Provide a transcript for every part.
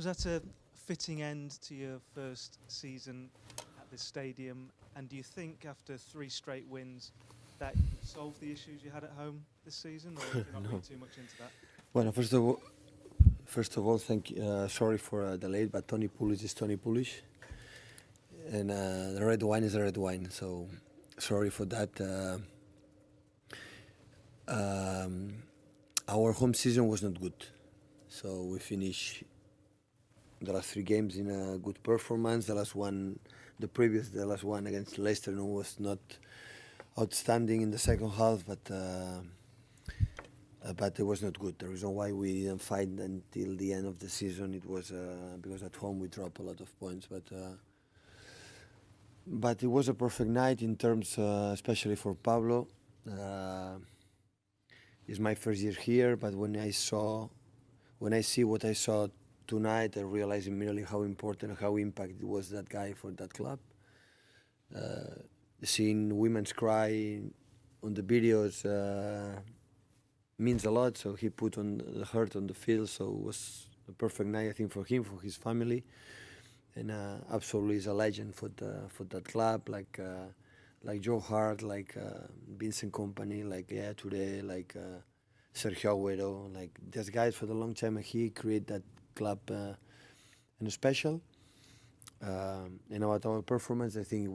Was that a fitting end to your first season at this stadium? And do you think after 3 straight wins that you solved the issues you had at home this season, or do you not No. read too much into that? Well, first of all, thank you. Sorry for the late, but Tony Pulis is Tony Pulis, and the red wine is a red wine. So sorry for that. Our home season was not good, so we finished the last 3 games in a good performance. The last one against Leicester was not outstanding in the second half, but it was not good. The reason why we didn't fight until the end of the season, it was because at home we dropped a lot of points. But it was a perfect night in terms, especially for Pablo. It's my first year here, but when I see what I saw tonight, I realized immediately how important, how impacted was that guy for that club. Seeing women's cry on the videos means a lot. So he put on the heart on the field. So it was a perfect night, I think, for him, for his family, and absolutely is a legend for that club. Like Joe Hart, like Vincent Kompany, like today, like Sergio Agüero, like these guys for the long time. He created that club and special. And about our performance, I think it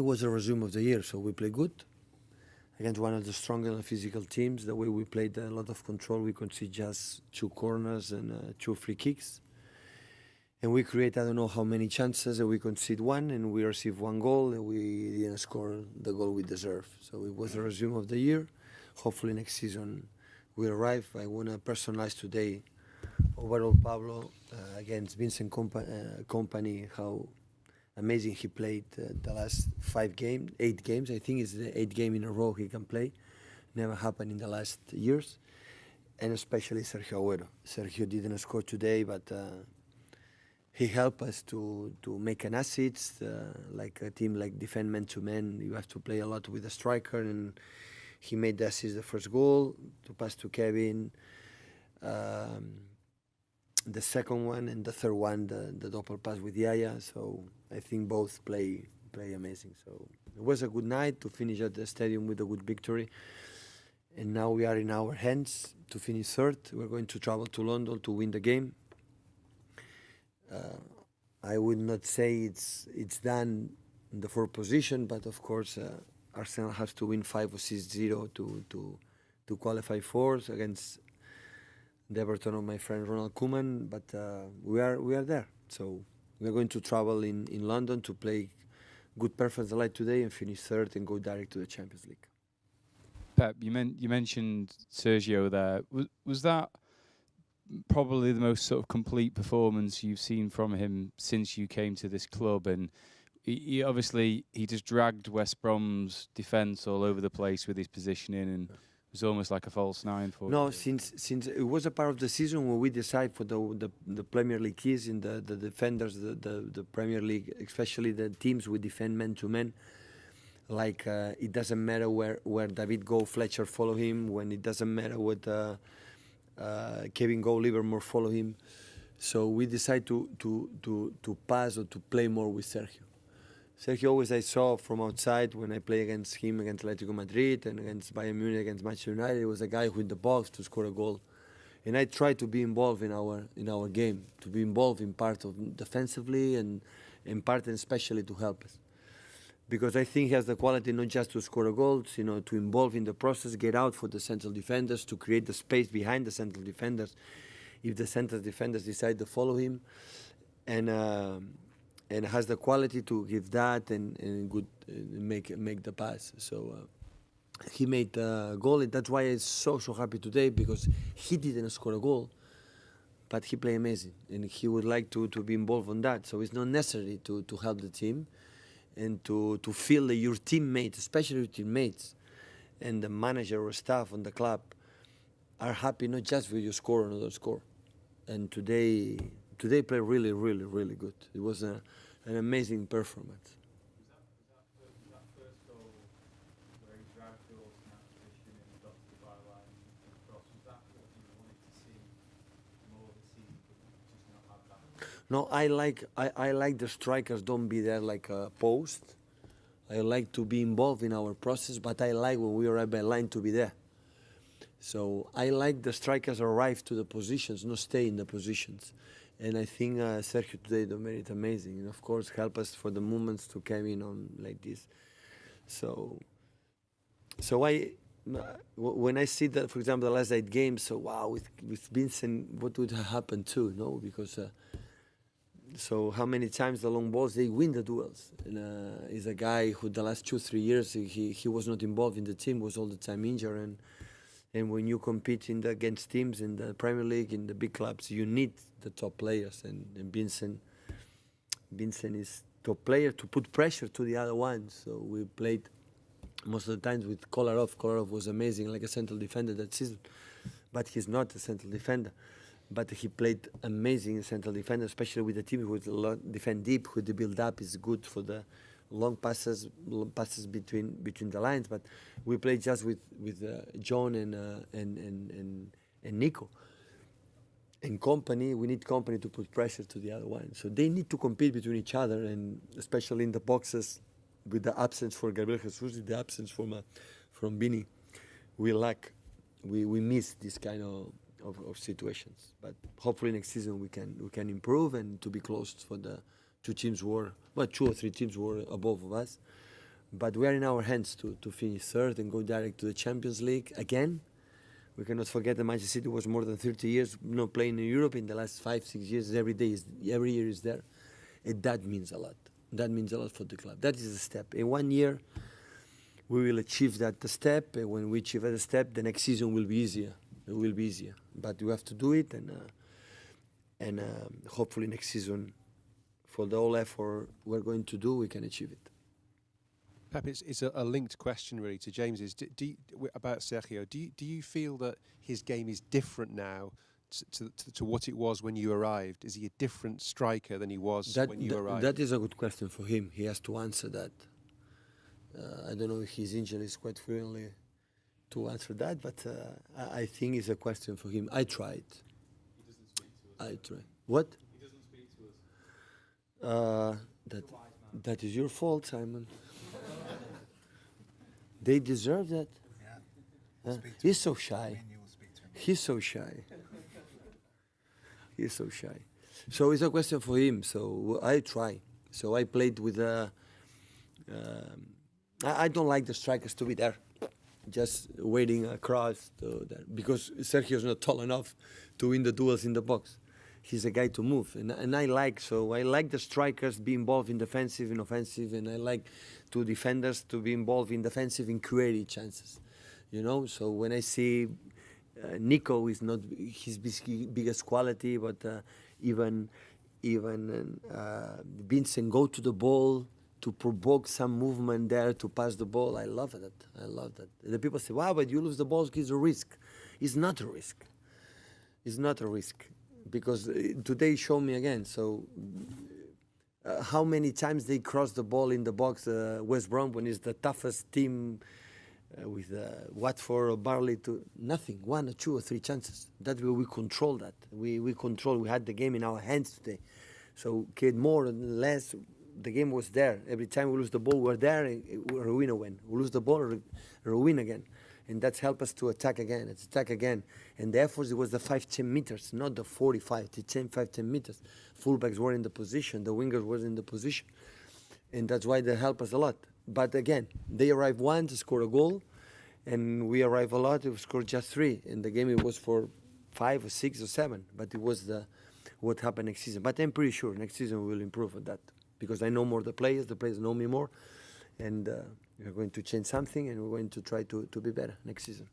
was a resume of the year. So we played good against one of the stronger and physical teams. The way we played, a lot of control. We conceded just 2 corners and 2 free kicks. And we created I don't know how many chances, and we conceded 1, and we received 1 goal, and we didn't score the goal we deserve. So it was a resume of the year. Hopefully next season we arrive. I want to personalize today overall Pablo against Vincent Kompany, how amazing he played the last 8 games. I think it's the 8th game in a row he can play. Never happened in the last years. And especially Sergio Agüero. Sergio didn't score today, but he helped us to make an assist. Like a team like defend man to man, you have to play a lot with a striker, and he made the assist, the first goal, to pass to Kevin. The second one and the third one, the double pass with Yaya. So I think both play amazing. So it was a good night to finish at the stadium with a good victory. And now we are in our hands to finish 3rd. We're going to travel to London to win the game. I would not say it's done in the 4th position, but of course Arsenal has to win 5 or 6-0 to qualify 4th against the Everton of my friend Ronald Koeman. But we are there. So we're going to travel in London to play good performance like today and finish 3rd and go direct to the Champions League. Pep, you mentioned Sergio there. Was that probably the most sort of complete performance you've seen from him since you came to this club? And he obviously just dragged West Brom's defence all over the place with his positioning, and it was almost like a false 9 for No, you. since it was a part of the season when we decide for the Premier League keys in the defenders, the Premier League, especially the teams we defend man to man. Like it doesn't matter where David go, Fletcher follow him. When it doesn't matter what Kevin go, Livermore follow him. So we decide to pass or to play more with Sergio. Sergio always I saw from outside when I play against him against Atletico Madrid and against Bayern Munich, against Manchester United. He was a guy who in the box to score a goal, and I try to be involved in our game, to be involved in part of defensively and in part and especially to help us. Because I think he has the quality not just to score a goal, to involve in the process, get out for the central defenders, to create the space behind the central defenders if the central defenders decide to follow him, and has the quality to give that and make the pass. So he made a goal, and that's why I'm so happy today, because he didn't score a goal, but he played amazing, and he would like to be involved on that. So it's not necessary to help the team. And to feel that your teammates, especially your teammates, and the manager or staff on the club are happy not just with your score or not score. And today played really, really, really good. It was an amazing performance. Was that first goal where he dragged Dawson out of position and got to the byline and cross? Was that what you wanted to see more this season from No, I like the strikers don't be there like a post. I like to be involved in our process, but I like when we arrive by line to be there. So I like the strikers arrive to the positions, not stay in the positions. And I think Sergio today made it amazing. And of course, help us for the movements to come in on like this. So when I see that, for example, the last 8 games, so wow, with Vincent, what would have happened too, no? Because so how many times the long balls, they win the duels. And he's a guy who the last 2-3 years, he was not involved in the team, was all the time injured. And when you compete against teams in the Premier League, in the big clubs, you need the top players. And Vincent is top player to put pressure to the other ones. So we played most of the times with Kolarov. Kolarov was amazing, like a central defender that season. But he's not a central defender. But he played amazing central defender, especially with the team who defend deep, who the build-up is good for the long passes between the lines. But we played just with John and Nico. And company, we need company to put pressure to the other one. So they need to compete between each other, and especially in the boxes, with the absence for Gabriel Jesus, the absence from Bini, we miss this kind of situations. But hopefully next season we can improve and to be close for the 2 or 3 teams were above of us. But we are in our hands to finish third and go direct to the Champions League again. We cannot forget that Manchester City was more than 30 years not playing in Europe. In the last 5-6 years, every year is there, and that means a lot. That means a lot for the club. That is a step. In 1 year, we will achieve that step, and when we achieve that step, the next season will be easier. It will be easier, but we have to do it, and hopefully next season, for the whole effort we're going to do, we can achieve it. Pep, it's a linked question really to James's. About Sergio. Do you feel that his game is different now to what it was when you arrived? Is he a different striker than he was when you arrived? That is a good question for him. He has to answer that. I don't know if his injury is quite fluently to answer that, but I think it's a question for him. I tried. He doesn't speak to us. I tried. What? He doesn't speak to us. That is your fault, Simon. They deserve that. Yeah. He's so shy. He's so shy. He's so shy. So it's a question for him. So I try. So I played with I don't like the strikers to be there, just waiting across to that, because Sergio's not tall enough to win the duels in the box. He's a guy to move, and I like the strikers be involved in defensive and offensive, and I like 2 defenders to be involved in defensive and creating chances. You know, so when I see Nico is not his biggest quality, but even Vincent go to the ball to provoke some movement there to pass the ball. I love that. I love that. The people say, "Wow, but you lose the ball, it's a risk." It's not a risk. It's not a risk, because today showed me again. So how many times they cross the ball in the box, West Brom, when it's the toughest team with Watford or Barley, to nothing, 1 or 2 or 3 chances. That way we control that. We control. We had the game in our hands today. So more or less, the game was there. Every time we lose the ball, we're there, and we win again. We lose the ball, or win again. And that's helped us to attack again. It's attack again. And the effort, it was the 5-10 meters, not the 45, the 5-10 meters. Fullbacks were in the position, the wingers were in the position. And that's why they help us a lot. But again, they arrive once, score a goal, and we arrive a lot, we score just 3. And the game, it was for 5 or 6 or 7. But it was what happened next season. But I'm pretty sure next season we will improve on that, because I know more the players know me more, and we're going to change something, and we're going to try to be better next season.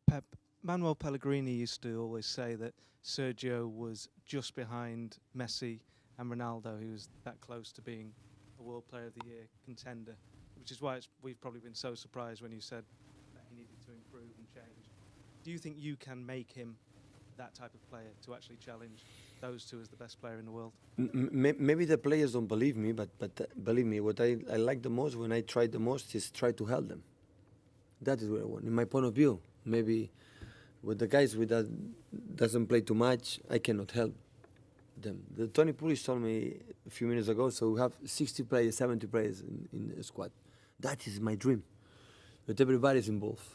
Pep, Manuel Pellegrini used to always say that Sergio was just behind Messi and Ronaldo. He was that close to being a World Player of the Year contender, which is why we've probably been so surprised when you said that he needed to improve and change. Do you think you can make him that type of player to actually challenge those 2 as the best player in the world? Maybe the players don't believe me, but believe me, what I like the most, when I try the most, is try to help them. That is what I want. In my point of view, maybe with the guys that doesn't play too much, I cannot help. them. The Tony Pulis told me a few minutes ago, so we have 60 players, 70 players in the squad. That is my dream, that everybody's involved.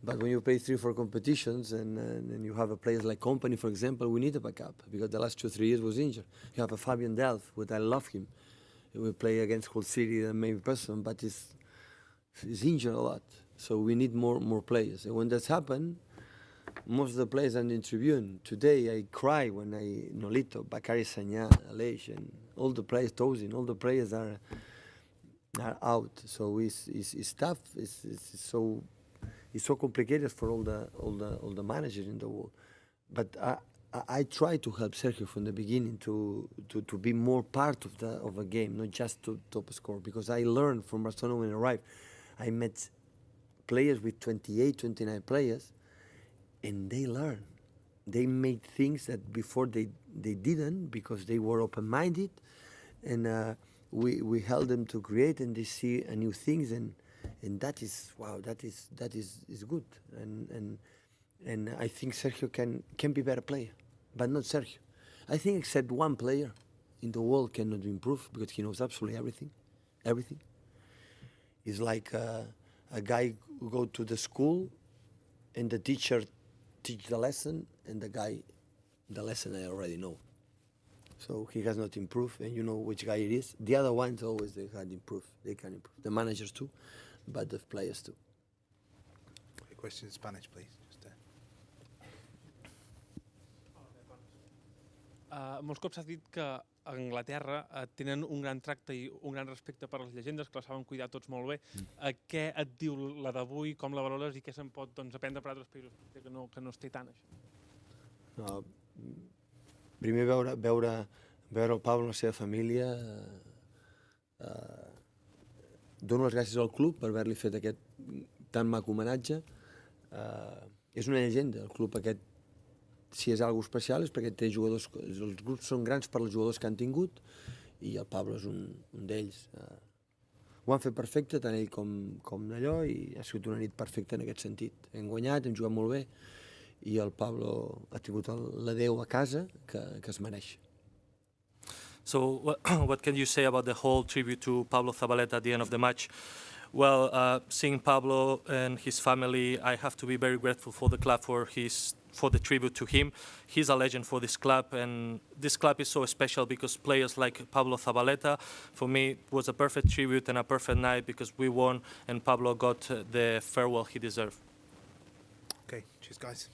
But when you play 3-4 competitions and you have a player like Company, for example, we need a backup because the last 2-3 years was injured. You have a Fabian Delph, but I love him. We play against Hull City, the main person, but he's injured a lot. So we need more players. And when that's happened, most of the players are in the tribune. Today I cry when Nolito, Bakary Sagna, Aleix, and all the players, Tozin, all the players are out. So it's tough. It's so complicated for all the managers in the world. But I try to help Sergio from the beginning to be more part of a game, not just to top score. Because I learned from Barcelona when I arrived. I met players with 28, 29 players, and they learn. They made things that before they didn't because they were open-minded, and we helped them to create, and they see new things, and that is wow. That is good, and I think Sergio can be better player, but not Sergio. I think except one player in the world cannot improve because he knows absolutely everything. Everything. He's like a guy who go to the school, and the teacher teach the lesson, and the lesson I already know. So he has not improved, and you know which guy it is. The other ones always they can improve. They can improve. The managers too, but the players too. A question in Spanish, please. Molts cops has dit que a Anglaterra tenen un gran tracte i un gran respecte per les llegendes, que les saben cuidar tots molt bé. Què et diu la d'avui, com la valores i què se'n pot aprendre per altres països que no es té tant, això? Primer veure el Pablo i la seva família. Dono les gràcies al club per haver-li fet aquest tan maco homenatge. És una llegenda, el club aquest. Si és algo especial és perquè té jugadors, els grups són grans per als jugadors que han tingut i el Pablo és un d'ells. Ho han fet perfecte, tant ell com allò, i ha sigut una nit perfecta en aquest sentit. Hem guanyat, hem jugat molt bé i el Pablo ha tingut l'adeu a casa que es mereix. So what can you say about the whole tribute to Pablo Zabaleta at the end of the match? Well, seeing Pablo and his family, I have to be very grateful for the club for the tribute to him. He's a legend for this club, and this club is so special because players like Pablo Zabaleta, for me, was a perfect tribute and a perfect night because we won and Pablo got the farewell he deserved. Okay, cheers, guys.